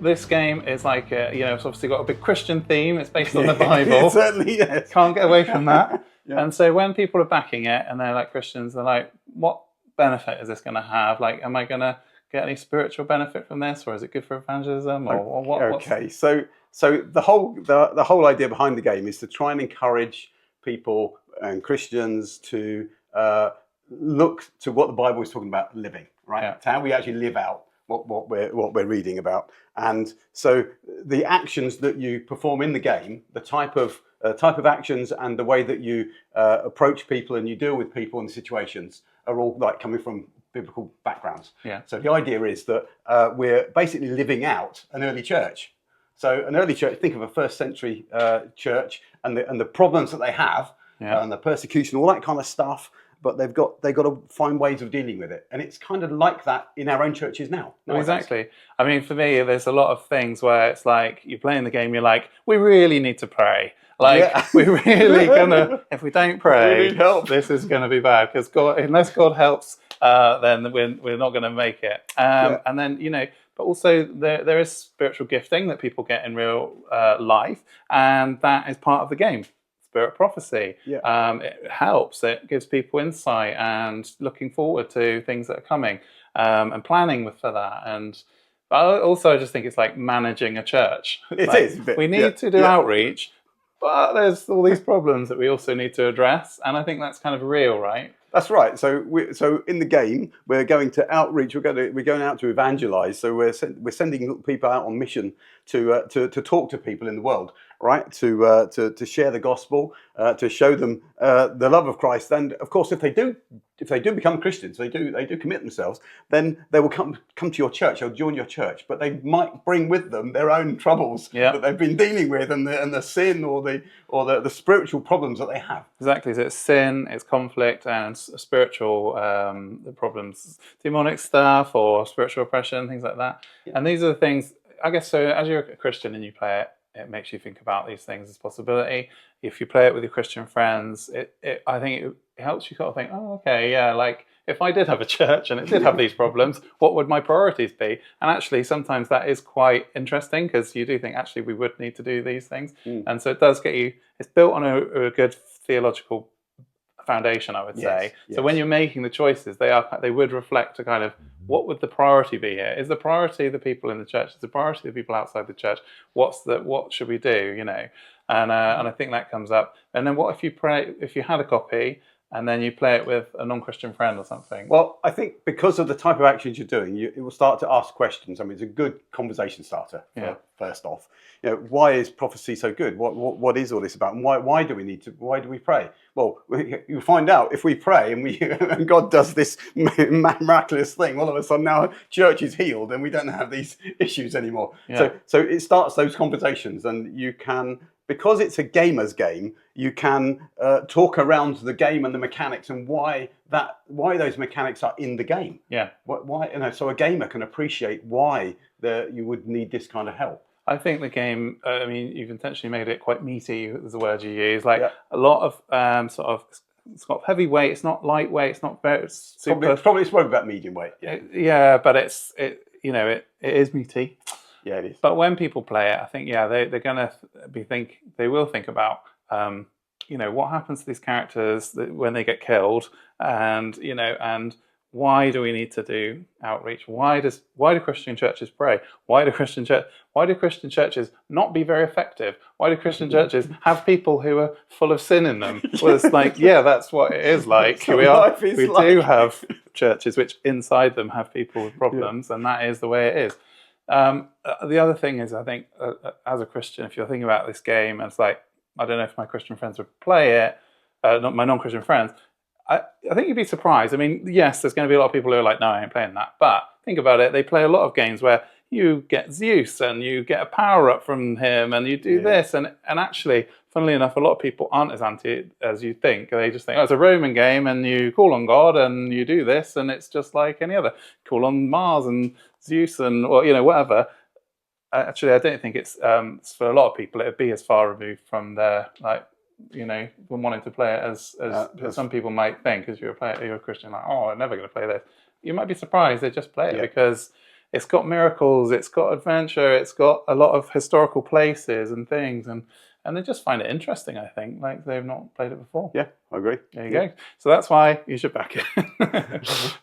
This game is like, it's obviously got a big Christian theme. It's based on the Bible. It certainly is. Can't get away from that. Yeah. And so when people are backing it and they're like Christians, they're like, what benefit is this going to have? Like, am I going to get any spiritual benefit from this, or is it good for evangelism, or what? Okay, so the whole idea behind the game is to try and encourage people and Christians to look to what the Bible is talking about living, right? Yeah. To how we actually live out what we're reading about. And so the actions that you perform in the game, the type of actions and the way that you approach people and you deal with people and situations are all like coming from biblical backgrounds. Yeah. So the idea is that we're basically living out an early church. So an early church, think of a first century church and the problems that they have, and the persecution, all that kind of stuff. But they've got to find ways of dealing with it, and it's kind of like that in our own churches now. Exactly. I mean, for me, there's a lot of things where it's like you're playing the game, you're like, we really need to pray. Like, we're really gonna. If we don't pray, we need help. This is going to be bad because unless God helps, then we're not going to make it. And then but also there is spiritual gifting that people get in real life, and that is part of the game. Spirit prophecy. It helps. It gives people insight and looking forward to things that are coming, and planning for that. But also, I just think it's like managing a church. We need to do outreach, but there's all these problems that we also need to address, and I think that's kind of real, right? That's right. So in the game, we're going to outreach. We're going out to evangelize. So we're sending people out on mission to talk to people in the world, right? To share the gospel, to show them the love of Christ. And of course, if they do become Christians, they do commit themselves, then they will come to your church. They'll join your church, but they might bring with them their own troubles that they've been dealing with, and the sin or the spiritual problems that they have. Exactly. So it's sin, it's conflict, and spiritual problems, demonic stuff or spiritual oppression, things like that. And these are the things, I guess. So as you're a Christian and you play it, it makes you think about these things as possibility. If you play it with your Christian friends, I think it helps you kind of think, oh, okay, yeah, like if I did have a church and it did have these problems, what would my priorities be? And actually, sometimes that is quite interesting because you do think, actually, we would need to do these things. And so it does get you, it's built on a good theological foundation, I would say. So when you're making the choices, they would reflect a kind of, what would the priority be here? Is the priority the people in the church? Is the priority the people outside the church? What should we do? And I think that comes up. And then what if you had a copy and then you play it with a non-Christian friend or something? Well, I think because of the type of actions you're doing, it will start to ask questions. I mean, it's a good conversation starter. First off, why is prophecy so good? What is all this about? And why do we pray? Well, you find out if we pray and God does this miraculous thing. All of a sudden, now church is healed and we don't have these issues anymore. So it starts those conversations, and you can. Because it's a gamer's game, you can talk around the game and the mechanics and why those mechanics are in the game. Why so a gamer can appreciate why you would need this kind of help. I think the game. I mean, you've intentionally made it quite meaty. Is the word you use. Like a lot of sort of. It's got heavy weight. It's not lightweight. It's not very super. Probably it's about medium weight. But it is meaty. Yeah, it is. But when people play it, I think they're going to they will think about what happens to these characters when they get killed, and why do we need to do outreach? Why do Christian churches pray? Why do Christian churches not be very effective? Why do Christian churches have people who are full of sin in them? Well, it's like, that's what it is like. We do have churches which inside them have people with problems, and that is the way it is. The other thing is, I think, as a Christian, if you're thinking about this game, and it's like, I don't know if my Christian friends would play it, not my non-Christian friends, I think you'd be surprised. I mean, yes, there's going to be a lot of people who are like, no, I ain't playing that. But think about it, they play a lot of games where you get Zeus and you get a power-up from him and you do this. And actually, funnily enough, a lot of people aren't as anti as you think. They just think, it's a Roman game and you call on God and you do this and it's just like any other. Call on Mars and Zeus and whatever. Actually, I don't think it's for a lot of people, it'd be as far removed from their from wanting to play it as some people might think. As you're a Christian, like, I'm never going to play this. You might be surprised they just play it because it's got miracles, it's got adventure, it's got a lot of historical places and things, and they just find it interesting. I think like they've not played it before. Yeah, I agree. There you go. So that's why you should back it.